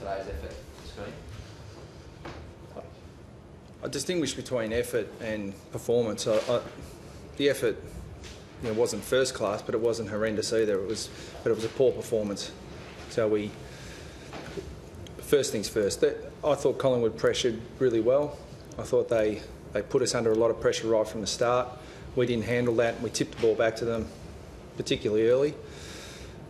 today's effort, Screen? I distinguish between effort and performance. The effort, wasn't first class, but it wasn't horrendous either. It was a poor performance. So first things first. I thought Collingwood pressured really well. I thought they put us under a lot of pressure right from the start. We didn't handle that. We tipped the ball back to them, particularly early.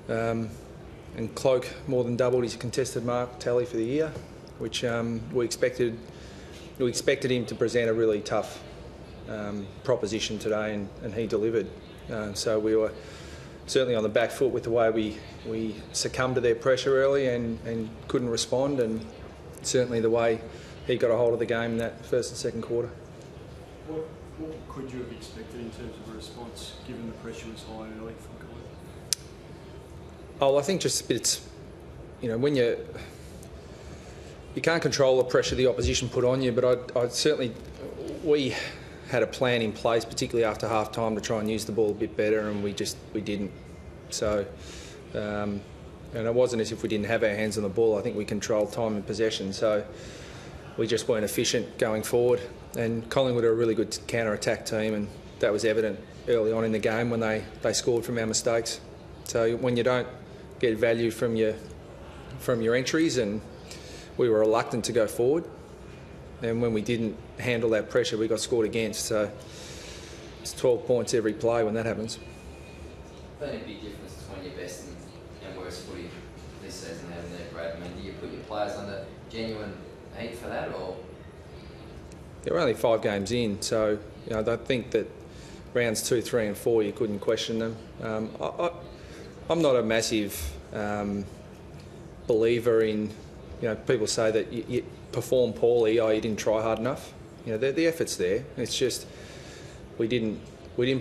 And Cloak more than doubled his contested mark tally for the year, which we expected him to present a really tough proposition today, and he delivered. So we were certainly on the back foot with the way we succumbed to their pressure early and couldn't respond, and certainly the way he got a hold of the game in that first and second quarter. What could you have expected in terms of a response, given the pressure was high early from Collingwood? Oh, I think just it's, when you can't control the pressure the opposition put on you, but we had a plan in place, particularly after half time, to try and use the ball a bit better, and we didn't. So, and it wasn't as if we didn't have our hands on the ball. I think we controlled time and possession, so we just weren't efficient going forward. And Collingwood are a really good counter-attack team, and that was evident early on in the game when they scored from our mistakes. So when you don't get value from your entries, and we were reluctant to go forward, and when we didn't handle that pressure, we got scored against. So it's 12 points every play when that happens. There's been a big difference between your best and worst footy this season, haven't there, Brad? I mean, do you put your players under genuine heat for that, or? We're only 5 games in, so I don't think that rounds 2, 3 and 4 you couldn't question them. I'm not a massive believer in, people say that you perform poorly, you didn't try hard enough. The effort's there. It's just we didn't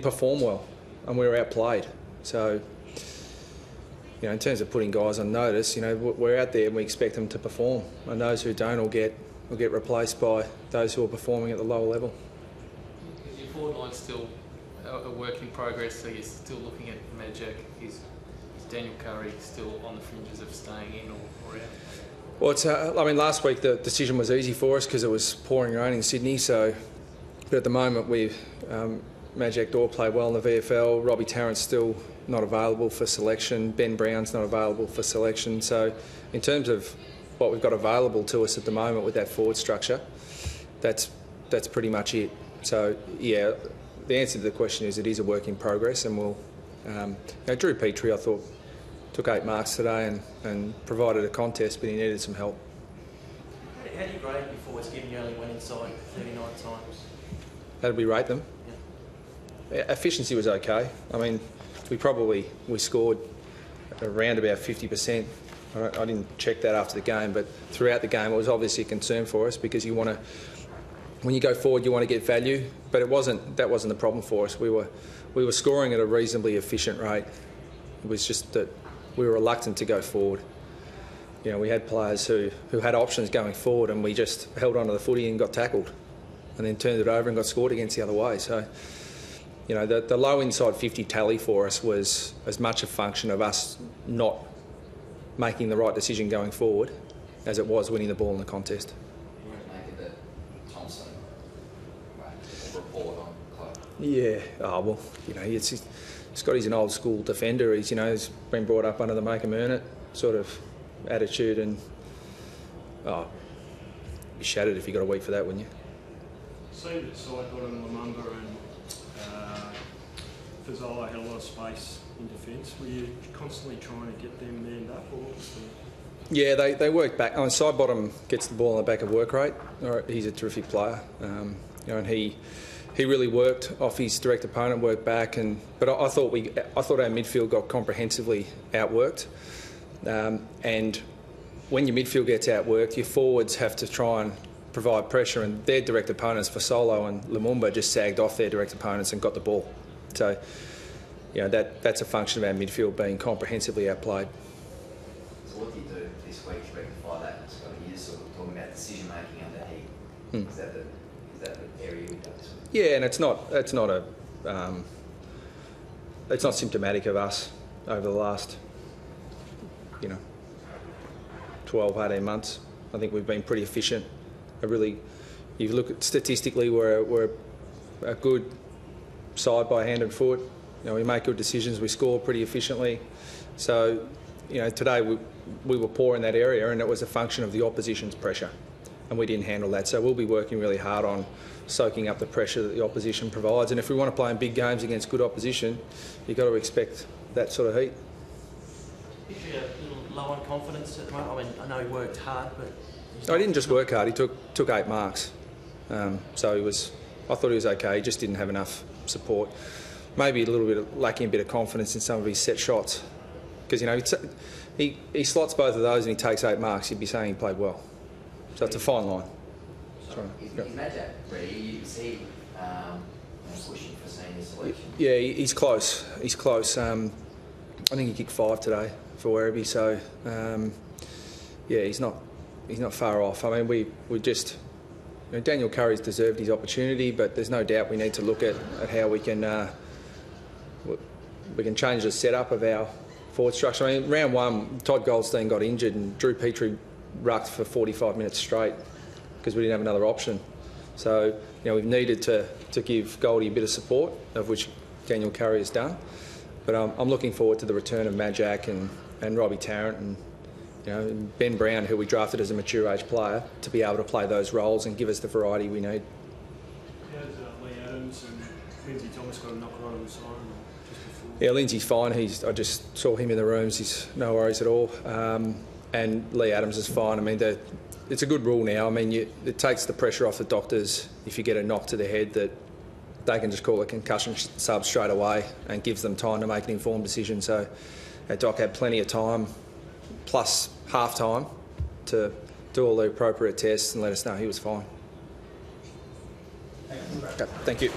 perform well, and we were outplayed. So, in terms of putting guys on notice, we're out there and we expect them to perform, and those who don't will get replaced by those who are performing at the lower level. Is your forward line still a work in progress? So you're still looking at Magic? Is Daniel Curry still on the fringes of staying in or out? Well, last week the decision was easy for us because it was pouring rain in Sydney. So, but at the moment Magic Dore played well in the VFL. Robbie Tarrant's still not available for selection. Ben Brown's not available for selection. So, in terms of what we've got available to us at the moment with that forward structure, that's pretty much it. So, yeah, the answer to the question is it is a work in progress, and we'll. Drew Petrie, I thought, took 8 marks today and provided a contest, but he needed some help. How do you grade your forwards, given you only went inside 39 times? How did we rate them? Yeah. Efficiency was okay. We scored around about 50%. I didn't check that after the game, but throughout the game it was obviously a concern for us because when you go forward you want to get value, but that wasn't the problem for us. We were scoring at a reasonably efficient rate. It was just that we were reluctant to go forward. We had players who had options going forward, and we just held onto the footy and got tackled, and then turned it over and got scored against the other way. So, the low inside 50 tally for us was as much a function of us not making the right decision going forward as it was winning the ball in the contest. You won't make it that Thompson report on Cloak? Yeah. Scotty's an old school defender. He's been brought up under the make 'em earn it sort of attitude, and you'd be shattered if you got a week for that, wouldn't you? Seen that side bottom Lumumba and Fazala had a lot of space in defence. Were you constantly trying to get them manned up, or what was the... Yeah, they work back. Side bottom gets the ball on the back of work rate. He's a terrific player, and he really worked off his direct opponent, worked back, but I thought our midfield got comprehensively outworked. And when your midfield gets outworked, your forwards have to try and provide pressure, and their direct opponents, for Solo and Lumumba, just sagged off their direct opponents and got the ball. So, that's a function of our midfield being comprehensively outplayed. So what do you do this week to rectify that? You're sort of talking about decision making under heat. Is that the area we've done this week? Yeah, and it's not symptomatic of us over the last, 12, 18 months. I think we've been pretty efficient. If you look at statistically, we're a good side by hand and foot. We make good decisions. We score pretty efficiently. So, today we were poor in that area, and it was a function of the opposition's pressure, and we didn't handle that. So we'll be working really hard on soaking up the pressure that the opposition provides. And if we want to play in big games against good opposition, you've got to expect that sort of heat. Is you a little low on confidence at the moment? I mean, I know he worked hard, but No, he didn't just work hard. He took 8 marks. So I thought he was okay. He just didn't have enough support. Maybe a little bit lacking a bit of confidence in some of his set shots, because he slots both of those and he takes 8 marks. You'd be saying he played well. So it's a fine line. Is Majak ready? You see pushing for senior selection? Yeah, he's close. He's close. I think he kicked 5 today for Werribee. So yeah, he's not far off. I mean, we just. Daniel Curry's deserved his opportunity, but there's no doubt we need to look at how we can change the setup of our forward structure. I mean, round 1, Todd Goldstein got injured and Drew Petrie rucked for 45 minutes straight because we didn't have another option. So, we've needed to give Goldie a bit of support, of which Daniel Curry has done. But I'm looking forward to the return of Majak and Robbie Tarrant and Ben Brown, who we drafted as a mature age player, to be able to play those roles and give us the variety we need. How's Lee Adams and Lindsay Thomas got a knock right on the siren just before? Yeah, Lindsay's fine. I just saw him in the rooms. He's no worries at all. And Lee Adams is fine. I mean, it's a good rule now. I mean, it takes the pressure off the doctors if you get a knock to the head, that they can just call a concussion sub straight away and gives them time to make an informed decision. So Doc had plenty of time, plus half time, to do all the appropriate tests and let us know he was fine. Thanks. Okay, thank you.